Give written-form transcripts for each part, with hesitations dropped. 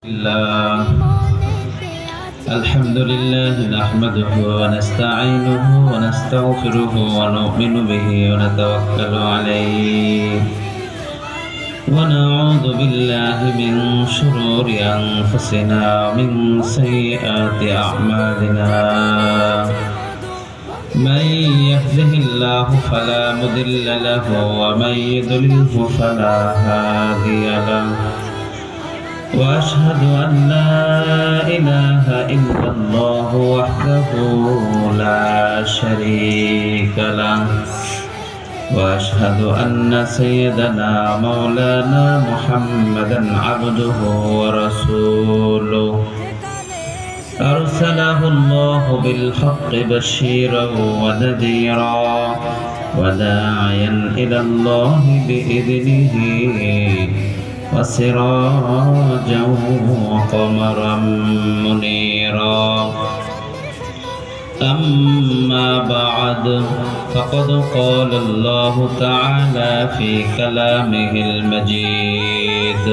الله الحمد لله نحمده ونستعينه ونستغفره ونؤمن به ونتوكل عليه ونعوذ بالله من شرور أنفسنا ومن سيئات أعمالنا من يهده الله فلا مضل له ومن يضلله فلا هادي له وأشهد أن لا إله إلا الله وحده لا شريك له وأشهد أن سيدنا مولانا محمدا عبده ورسوله أرسله الله بالحق بشيرا ونذيرا وداعيا إلى الله بإذنه وسراجا وقمرا منيرا أما بعد فقد قال الله تعالى في كلامه المجيد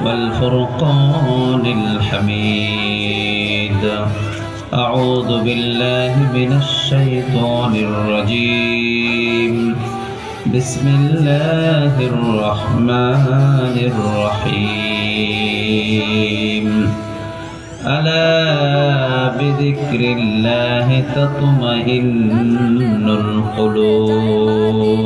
والفرقان الحميد أعوذ بالله من الشيطان الرجيم بسم الله الرحمن الرحيم ألا بذكر الله تطمئن القلوب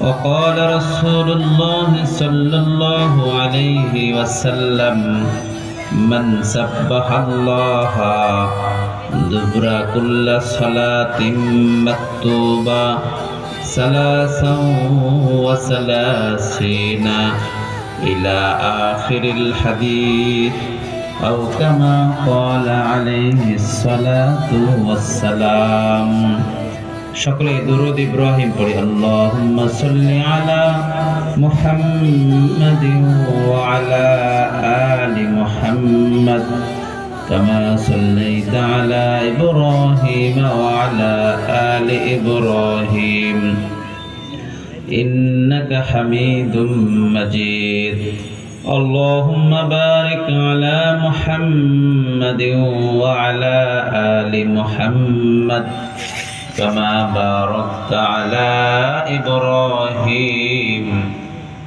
وقال رسول الله صلى الله عليه وسلم من سبح الله دبر كل صلاة مكتوبة 33 إلى آخر الحديث أو كما قال عليه الصلاة والسلام شكرا درود إبراهيم قولي اللهم صل على محمد وعلى آل محمد كما صليت على إبراهيم وعلى آل إبراهيم إنك حميد مجيد اللهم بارك على محمد وعلى آل محمد كما باركت على إبراهيم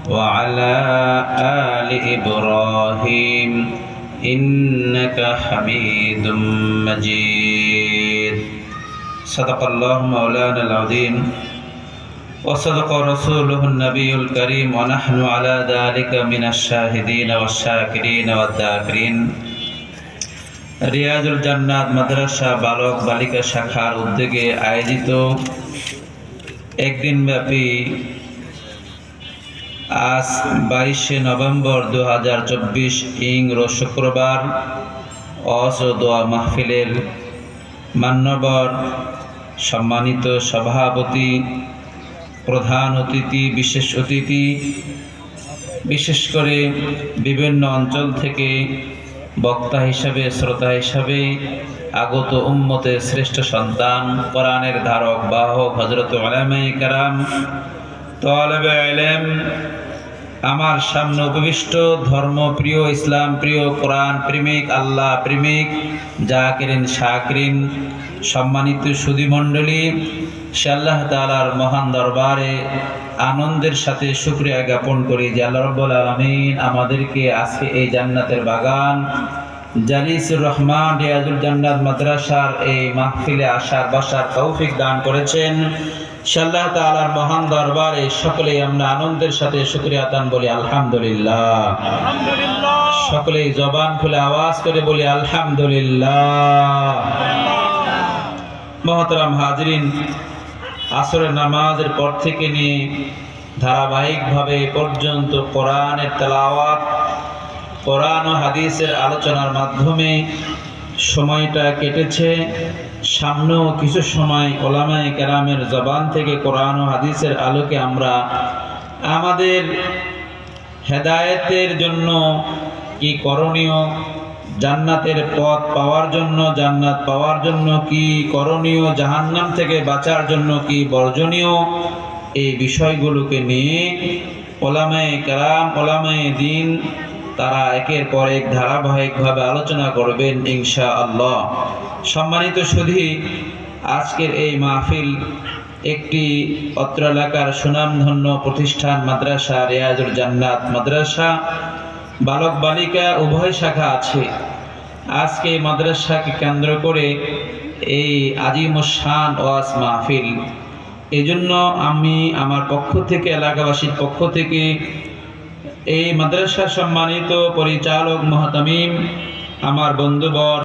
وعلى آل إبراهيم إنك حميد مجيد صدق الله مولانا العظيم وصدق رسوله النبي الكريم ونحن على ذلك من الشاهدين والشاكرين والذاكرين রিয়াজুল জান্নাত মাদ্রাসা বালক বালিকা শাখার উদ্যোগে আয়োজিত একদিনব্যাপী আজ 22 নভেম্বর 2024 রোজ শুক্রবার ওয়াজ ও দোয়া মাহফিলের মান্যবর সম্মানিত সভাপতি প্রধান অতিথি বিশেষ অতিথি বিশেষ করে বিভিন্ন অঞ্চল থেকে বক্তা হিসাবে শ্রোতা হিসাবে আগত উম্মতের শ্রেষ্ঠ সন্তান কোরআনের ধারক বাহক হযরত উলামায়ে কেরাম তালেবে ইলম আমার সামনে উপবিষ্ট ধর্মপ্রিয় ইসলাম প্রিয় কোরআন প্রেমিক আল্লাহ প্রেমিক জাকিরিন শাকিরিন সম্মানিত সুধীমণ্ডলী সে আল্লাহ তাআলার মহান দরবারে আনন্দের সাথে শুকরিয়া জ্ঞাপন করি যে আল্লাহ রাব্বুল আলামিন আমাদেরকে আজকে এই জান্নাতের বাগান জালিসুর রহমান রিয়াজুল জান্নাত মাদ্রাসার এই মাহফিলে আসার বসার তৌফিক দান করেছেন। আল্লাহ তাআলার মহান দরবারে সকলেই আমরা আনন্দের সাথে শুকরিয়া আদান বলি আলহামদুলিল্লাহ। সকলেই জবান খুলে আওয়াজ করে বলি আলহামদুলিল্লাহ। মুহতারাম হাজিরিন, আসরের নামাজের পর থেকে নিয়ে ধারাবাহিকভাবে পর্যন্ত কোরআনের তেলাওয়াত কোরআন ও হাদিসের আলোচনার মাধ্যমে সময়টা কেটেছে। সামনেও কিছু সময় উলামায়ে কেরামের জবান থেকে কোরআন ও হাদিসের আলোকে আমরা আমাদের হেদায়েতের জন্য কি করণীয়, জান্নাতের পথ পাওয়ার জন্য, জান্নাত পাওয়ার জন্য কি করণীয়, জাহান্নাম থেকে বাঁচার জন্য কি বর্জনীয়, এই বিষয়গুলোকে নিয়ে ওলামায়ে কেরাম, ওলামায়ে দ্বীন তারা একের পর এক ধারাবাহিকভাবে আলোচনা করবেন ইনশাআল্লাহ। সম্মানিত সুধী, আজকের এই মাহফিল একটি অত্র এলাকার সুনামধন্য প্রতিষ্ঠান মাদ্রাসা রিয়াজুল জান্নাত মাদ্রাসা, বালক বালিকা উভয় শাখা আছে। আজকে মাদ্রাসাকে কেন্দ্র করে এই আজিমুশান ওয়াজ মাহফিল। এজন্য আমি আমার পক্ষ থেকে, এলাকাবাসীর পক্ষ থেকে, এই মাদ্রাসার সম্মানিত পরিচালক মুহতামিম, আমার বন্ধুবর